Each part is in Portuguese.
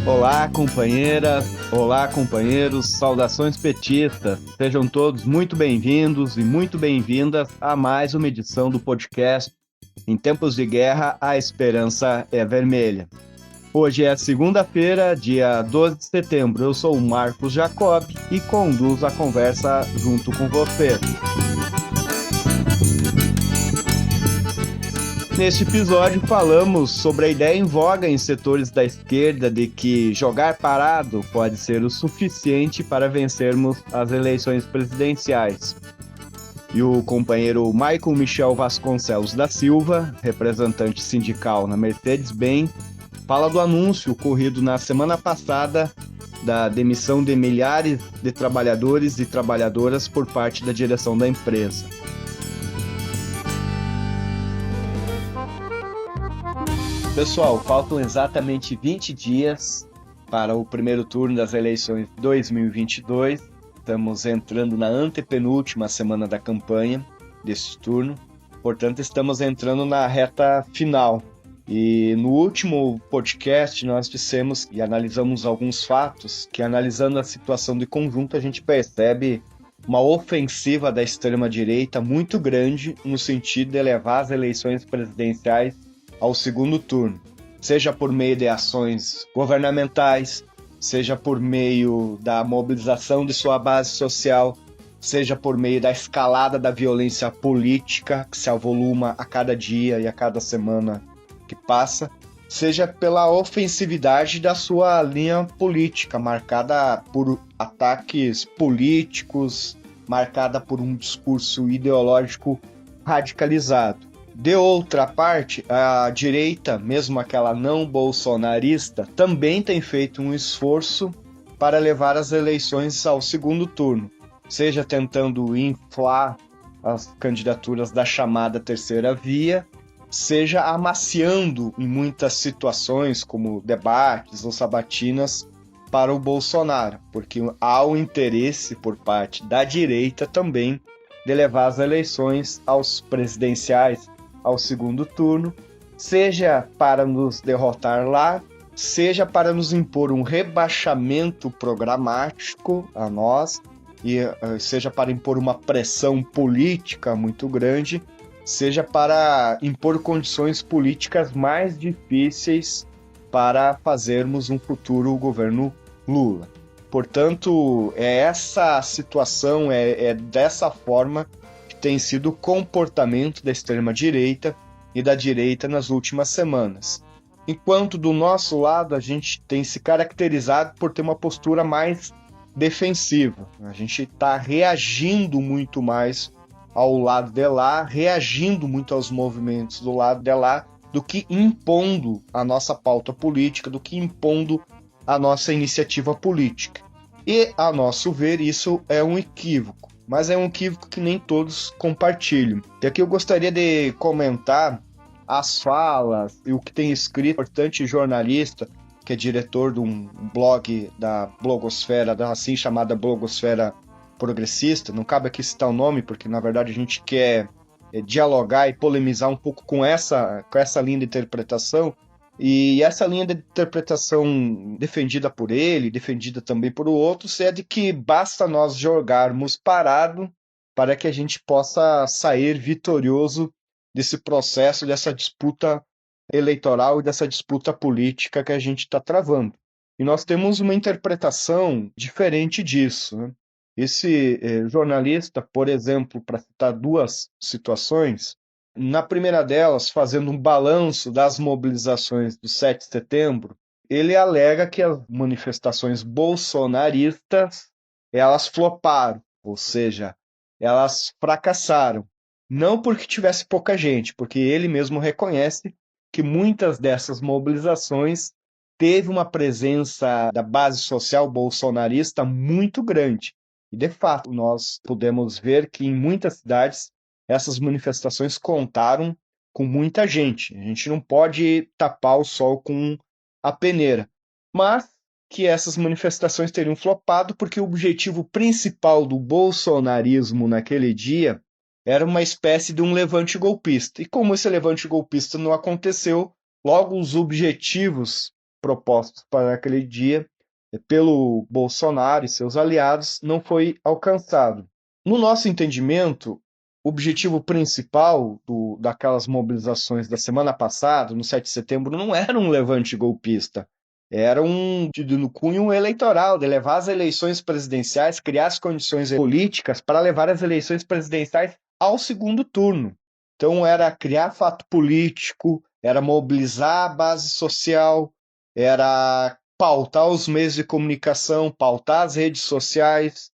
Olá, companheiras, olá, companheiros, saudações petistas. Sejam todos muito bem-vindos e muito bem-vindas a mais uma edição do podcast Em Tempos de Guerra, a Esperança é Vermelha. Hoje é segunda-feira, dia 12 de setembro. Eu sou o Marcos Jacob e conduzo a conversa junto com você. Neste episódio falamos sobre a ideia em voga em setores da esquerda de que jogar parado pode ser o suficiente para vencermos as eleições presidenciais. E o companheiro Michael Michel Vasconcelos da Silva, representante sindical na Mercedes-Benz, fala do anúncio ocorrido na semana passada da demissão de milhares de trabalhadores e trabalhadoras por parte da direção da empresa. Pessoal, faltam exatamente 20 dias para o primeiro turno das eleições de 2022. Estamos entrando na antepenúltima semana da campanha deste turno. Portanto, estamos entrando na reta final. E no último podcast nós dissemos e analisamos alguns fatos que, analisando a situação de conjunto, a gente percebe uma ofensiva da extrema-direita muito grande no sentido de levar as eleições presidenciais ao segundo turno, seja por meio de ações governamentais, seja por meio da mobilização de sua base social, seja por meio da escalada da violência política, que se avoluma a cada dia e a cada semana que passa, seja pela ofensividade da sua linha política, marcada por ataques políticos, marcada por um discurso ideológico radicalizado. De outra parte, a direita, mesmo aquela não bolsonarista, também tem feito um esforço para levar as eleições ao segundo turno, seja tentando inflar as candidaturas da chamada terceira via, seja amaciando em muitas situações, como debates ou sabatinas, para o Bolsonaro, porque há o interesse por parte da direita também de levar as eleições aos presidenciais ao segundo turno, seja para nos derrotar lá, seja para nos impor um rebaixamento programático a nós, e seja para impor uma pressão política muito grande, seja para impor condições políticas mais difíceis para fazermos um futuro governo Lula. Portanto, é essa situação, é dessa forma tem sido o comportamento da extrema-direita e da direita nas últimas semanas. Enquanto do nosso lado a gente tem se caracterizado por ter uma postura mais defensiva. A gente está reagindo muito mais ao lado de lá, reagindo muito aos movimentos do lado de lá, do que impondo a nossa pauta política, do que impondo a nossa iniciativa política. E, a nosso ver, isso é um equívoco. Mas é um equívoco que nem todos compartilham. E aqui eu gostaria de comentar as falas e o que tem escrito um importante jornalista, que é diretor de um blog da blogosfera, da assim chamada blogosfera progressista. Não cabe aqui citar o nome, porque na verdade a gente quer dialogar e polemizar um pouco com essa linha de interpretação. E essa linha de interpretação defendida por ele, defendida também por outros, é de que basta nós jogarmos parado para que a gente possa sair vitorioso desse processo, dessa disputa eleitoral e dessa disputa política que a gente está travando. E nós temos uma interpretação diferente disso, né? Esse jornalista, por exemplo, para citar duas situações, na primeira delas, fazendo um balanço das mobilizações do 7 de setembro, ele alega que as manifestações bolsonaristas, elas floparam, ou seja, elas fracassaram. Não porque tivesse pouca gente, porque ele mesmo reconhece que muitas dessas mobilizações teve uma presença da base social bolsonarista muito grande. E, de fato, nós podemos ver que em muitas cidades essas manifestações contaram com muita gente. A gente não pode tapar o sol com a peneira. Mas que essas manifestações teriam flopado porque o objetivo principal do bolsonarismo naquele dia era uma espécie de um levante golpista. E como esse levante golpista não aconteceu, logo os objetivos propostos para aquele dia pelo Bolsonaro e seus aliados não foi alcançado. No nosso entendimento, o objetivo principal daquelas mobilizações da semana passada, no 7 de setembro, não era um levante golpista, era no cunho eleitoral, de levar as eleições presidenciais, criar as condições políticas para levar as eleições presidenciais ao segundo turno. Então era criar fato político, era mobilizar a base social, era pautar os meios de comunicação, pautar as redes sociais,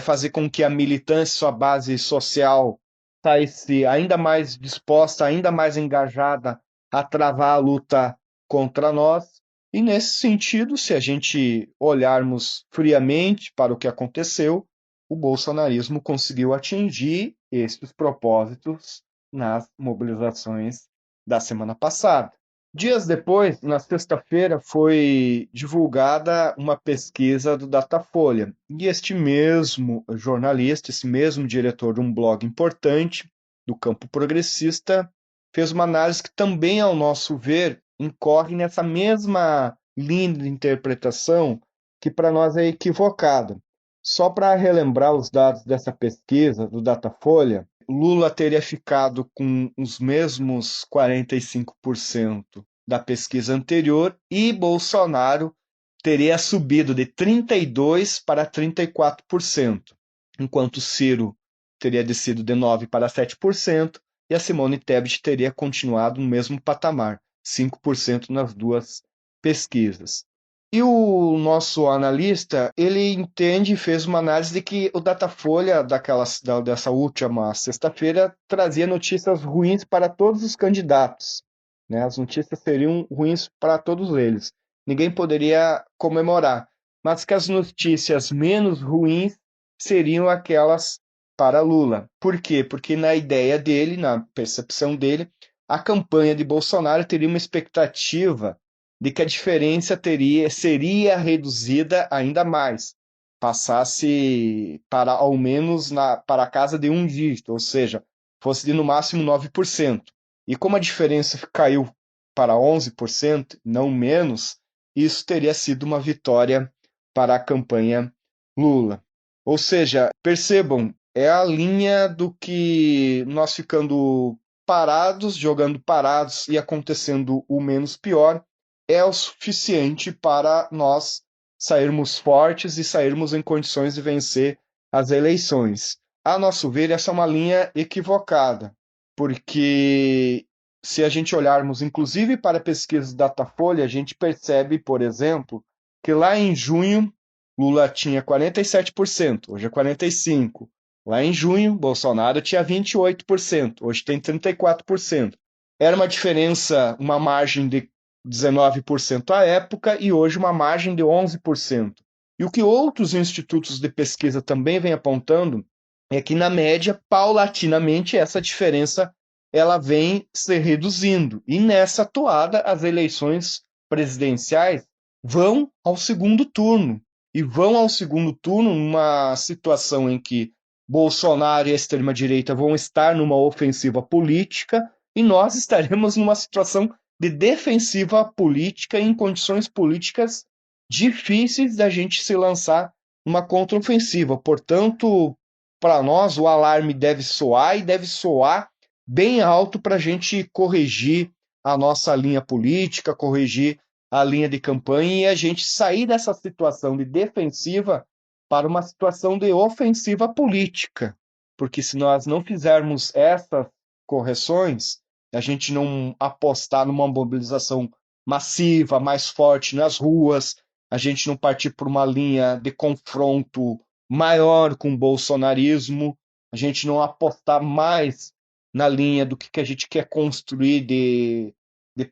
fazer com que a militância, sua base social, saísse ainda mais disposta, ainda mais engajada a travar a luta contra nós. E nesse sentido, se a gente olharmos friamente para o que aconteceu, o bolsonarismo conseguiu atingir esses propósitos nas mobilizações da semana passada. Dias depois, na sexta-feira, foi divulgada uma pesquisa do Datafolha. E este mesmo jornalista, esse mesmo diretor de um blog importante do campo progressista, fez uma análise que também, ao nosso ver, incorre nessa mesma linha de interpretação que para nós é equivocada. Só para relembrar os dados dessa pesquisa do Datafolha, Lula teria ficado com os mesmos 45% da pesquisa anterior e Bolsonaro teria subido de 32% para 34%, enquanto Ciro teria descido de 9% para 7% e a Simone Tebet teria continuado no mesmo patamar, 5% nas duas pesquisas. E o nosso analista, ele entende e fez uma análise de que o Datafolha dessa última sexta-feira trazia notícias ruins para todos os candidatos. Né? As notícias seriam ruins para todos eles. Ninguém poderia comemorar. Mas que as notícias menos ruins seriam aquelas para Lula. Por quê? Porque na ideia dele, na percepção dele, a campanha de Bolsonaro teria uma expectativa de que a diferença seria reduzida ainda mais, passasse para ao menos para a casa de um dígito, ou seja, fosse de no máximo 9%. E como a diferença caiu para 11%, não menos, isso teria sido uma vitória para a campanha Lula. Ou seja, percebam, é a linha do que nós ficando parados, jogando parados e acontecendo o menos pior, é o suficiente para nós sairmos fortes e sairmos em condições de vencer as eleições. A nosso ver, essa é uma linha equivocada, porque se a gente olharmos inclusive para a pesquisa Datafolha, a gente percebe, por exemplo, que lá em junho Lula tinha 47%, hoje é 45%. Lá em junho, Bolsonaro tinha 28%, hoje tem 34%. Era uma diferença, uma margem de 19% à época e hoje uma margem de 11%. E o que outros institutos de pesquisa também vêm apontando é que, na média, paulatinamente, essa diferença ela vem se reduzindo. E nessa toada, as eleições presidenciais vão ao segundo turno. E vão ao segundo turno numa situação em que Bolsonaro e a extrema-direita vão estar numa ofensiva política e nós estaremos numa situação de defensiva política em condições políticas difíceis da gente se lançar numa contraofensiva. Portanto, para nós, o alarme deve soar e deve soar bem alto para a gente corrigir a nossa linha política, corrigir a linha de campanha e a gente sair dessa situação de defensiva para uma situação de ofensiva política. Porque se nós não fizermos essas correções, a gente não apostar numa mobilização massiva, mais forte nas ruas, a gente não partir por uma linha de confronto maior com o bolsonarismo, a gente não apostar mais na linha do que a gente quer construir de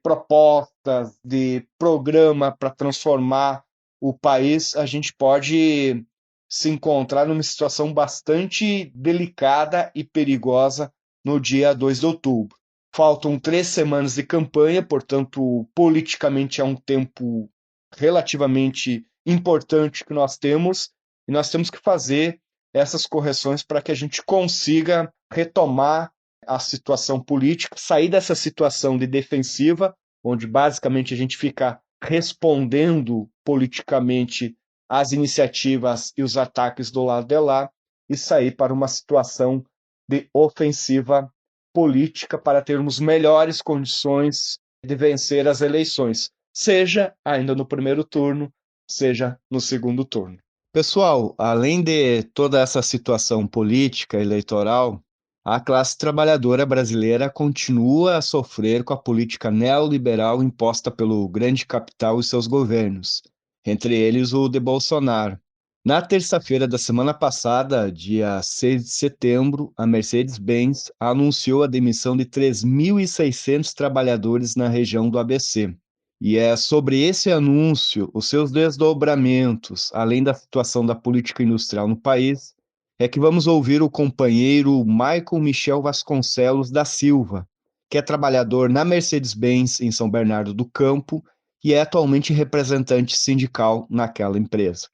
propostas, de programa para transformar o país, a gente pode se encontrar numa situação bastante delicada e perigosa no dia 2 de outubro. Faltam 3 semanas de campanha, portanto, politicamente é um tempo relativamente importante que nós temos, e nós temos que fazer essas correções para que a gente consiga retomar a situação política, sair dessa situação de defensiva, onde basicamente a gente fica respondendo politicamente às iniciativas e os ataques do lado de lá e sair para uma situação de ofensiva política para termos melhores condições de vencer as eleições, seja ainda no primeiro turno, seja no segundo turno. Pessoal, além de toda essa situação política eleitoral, a classe trabalhadora brasileira continua a sofrer com a política neoliberal imposta pelo grande capital e seus governos, entre eles o de Bolsonaro. Na terça-feira da semana passada, dia 6 de setembro, a Mercedes-Benz anunciou a demissão de 3.600 trabalhadores na região do ABC. E é sobre esse anúncio, os seus desdobramentos, além da situação da política industrial no país, é que vamos ouvir o companheiro Michael Michel Vasconcelos da Silva, que é trabalhador na Mercedes-Benz em São Bernardo do Campo e é atualmente representante sindical naquela empresa.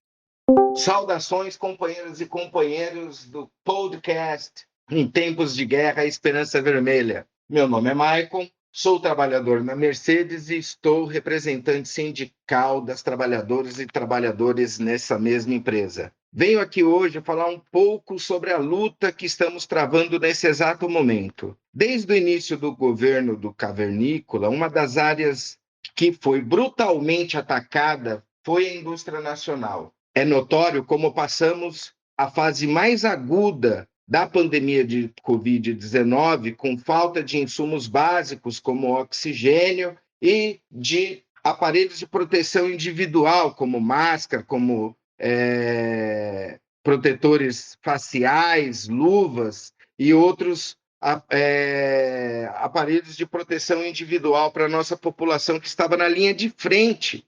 Saudações, companheiros e companheiros do podcast Em Tempos de Guerra, Esperança Vermelha. Meu nome é Maicon, sou trabalhador na Mercedes e estou representante sindical das trabalhadoras e trabalhadores nessa mesma empresa. Venho aqui hoje falar um pouco sobre a luta que estamos travando nesse exato momento. Desde o início do governo do Cavernícola, uma das áreas que foi brutalmente atacada foi a indústria nacional. É notório como passamos a fase mais aguda da pandemia de Covid-19 com falta de insumos básicos como oxigênio e de aparelhos de proteção individual, como máscara, como protetores faciais, luvas e outros aparelhos de proteção individual para a nossa população que estava na linha de frente,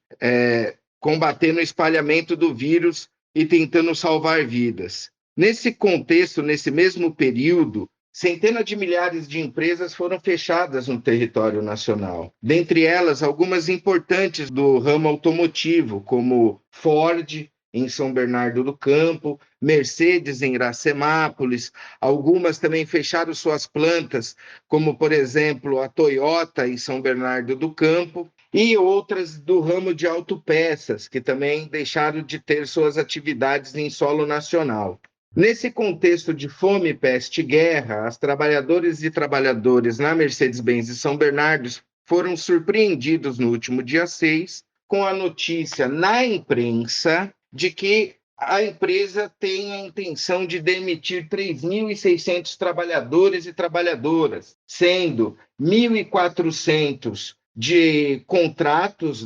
combatendo o espalhamento do vírus e tentando salvar vidas. Nesse contexto, nesse mesmo período, centenas de milhares de empresas foram fechadas no território nacional. Dentre elas, algumas importantes do ramo automotivo, como Ford, em São Bernardo do Campo, Mercedes, em Iracemápolis. Algumas também fecharam suas plantas, como, por exemplo, a Toyota, em São Bernardo do Campo, e outras do ramo de autopeças, que também deixaram de ter suas atividades em solo nacional. Nesse contexto de fome, peste e guerra, as trabalhadoras e trabalhadores na Mercedes-Benz de São Bernardo foram surpreendidos no último dia 6 com a notícia na imprensa de que a empresa tem a intenção de demitir 3.600 trabalhadores e trabalhadoras, sendo 1.400 de contratos,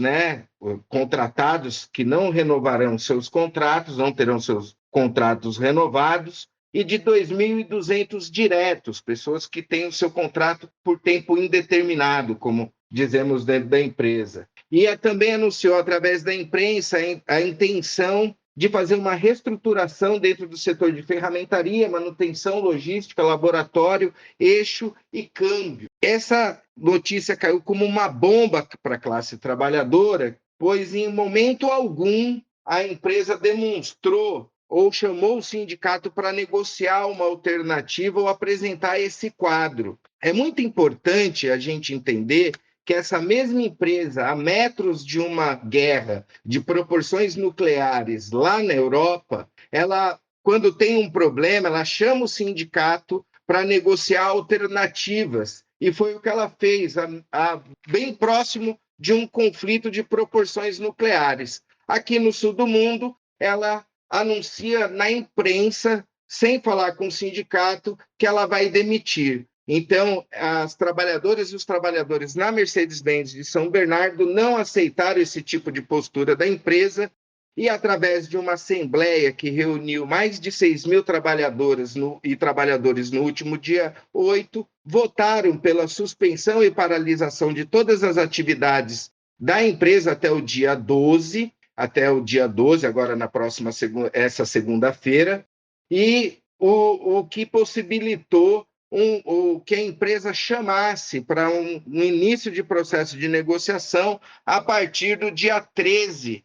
contratados que não renovarão seus contratos, não terão seus contratos renovados, e de 2.200 diretos, pessoas que têm o seu contrato por tempo indeterminado, como dizemos dentro da empresa. E também anunciou, através da imprensa, a intenção de fazer uma reestruturação dentro do setor de ferramentaria, manutenção, logística, laboratório, eixo e câmbio. Essa notícia caiu como uma bomba para a classe trabalhadora, pois em momento algum a empresa demonstrou ou chamou o sindicato para negociar uma alternativa ou apresentar esse quadro. É muito importante a gente entender que essa mesma empresa, a metros de uma guerra de proporções nucleares lá na Europa, ela, quando tem um problema, ela chama o sindicato para negociar alternativas. E foi o que ela fez, bem próximo de um conflito de proporções nucleares. Aqui no sul do mundo, ela anuncia na imprensa, sem falar com o sindicato, que ela vai demitir. Então, as trabalhadoras e os trabalhadores na Mercedes-Benz de São Bernardo não aceitaram esse tipo de postura da empresa e, através de uma assembleia que reuniu mais de 6.000 trabalhadoras e trabalhadores no último dia 8, votaram pela suspensão e paralisação de todas as atividades da empresa até o dia 12, agora na próxima essa segunda-feira, e o que possibilitou o que a empresa chamasse para um início de processo de negociação a partir do dia 13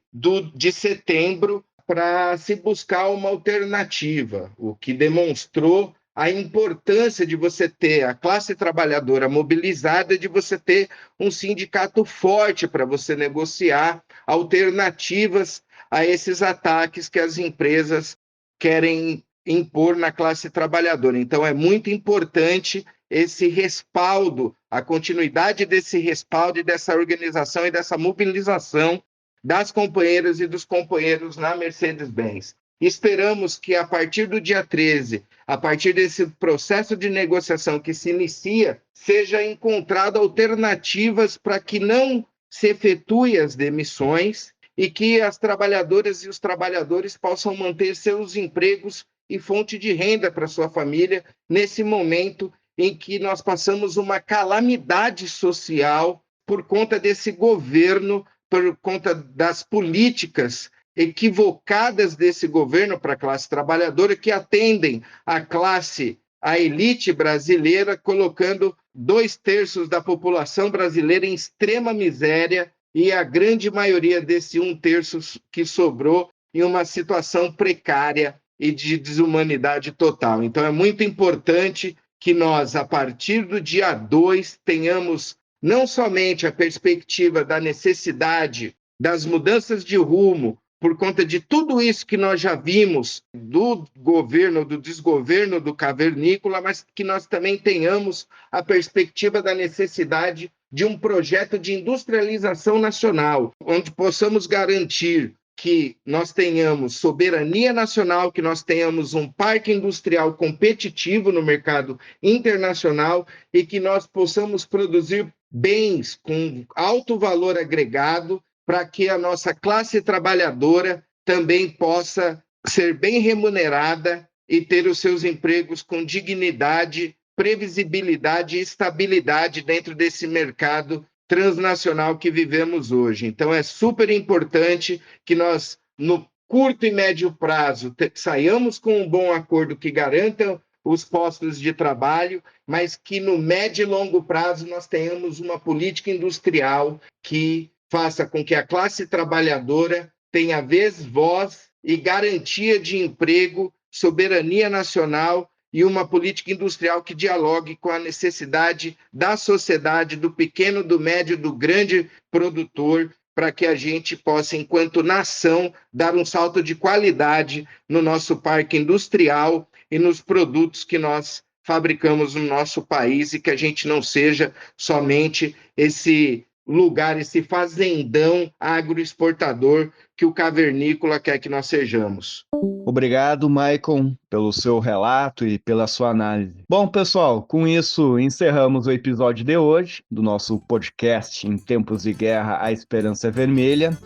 de setembro para se buscar uma alternativa, o que demonstrou a importância de você ter a classe trabalhadora mobilizada, de você ter um sindicato forte para você negociar alternativas a esses ataques que as empresas querem impor na classe trabalhadora. Então, é muito importante esse respaldo, a continuidade desse respaldo e dessa organização e dessa mobilização das companheiras e dos companheiros na Mercedes-Benz. Esperamos que, a partir do dia 13, a partir desse processo de negociação que se inicia, seja encontrado alternativas para que não se efetue as demissões e que as trabalhadoras e os trabalhadores possam manter seus empregos e fonte de renda para sua família nesse momento em que nós passamos uma calamidade social por conta desse governo, por conta das políticas equivocadas desse governo para a classe trabalhadora, que atendem a elite brasileira, colocando 2/3 da população brasileira em extrema miséria e a grande maioria desse 1/3 que sobrou em uma situação precária e de desumanidade total. Então, é muito importante que nós, a partir do dia 2, tenhamos não somente a perspectiva da necessidade das mudanças de rumo, por conta de tudo isso que nós já vimos do governo, do desgoverno do cavernícola, mas que nós também tenhamos a perspectiva da necessidade de um projeto de industrialização nacional, onde possamos garantir que nós tenhamos soberania nacional, que nós tenhamos um parque industrial competitivo no mercado internacional e que nós possamos produzir bens com alto valor agregado para que a nossa classe trabalhadora também possa ser bem remunerada e ter os seus empregos com dignidade, previsibilidade e estabilidade dentro desse mercado transnacional que vivemos hoje. Então, é super importante que nós, no curto e médio prazo, saiamos com um bom acordo que garanta os postos de trabalho, mas que no médio e longo prazo nós tenhamos uma política industrial que faça com que a classe trabalhadora tenha vez, voz e garantia de emprego, soberania nacional e uma política industrial que dialogue com a necessidade da sociedade, do pequeno, do médio, do grande produtor, para que a gente possa, enquanto nação, dar um salto de qualidade no nosso parque industrial e nos produtos que nós fabricamos no nosso país e que a gente não seja somente esse lugar, esse fazendão agroexportador que o cavernícola quer que nós sejamos. Obrigado, Maicon, pelo seu relato e pela sua análise. Bom, pessoal, com isso encerramos o episódio de hoje do nosso podcast Em Tempos de Guerra, a Esperança é Vermelha.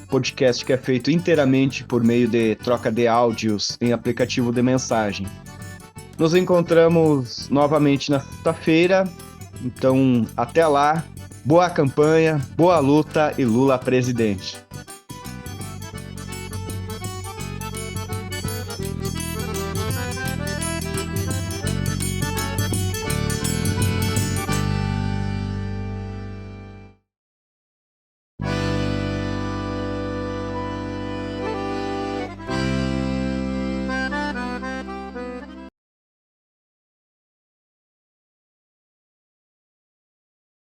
Podcast que é feito inteiramente por meio de troca de áudios em aplicativo de mensagem. Nos encontramos novamente na sexta-feira, então até lá. Boa campanha, boa luta e Lula presidente.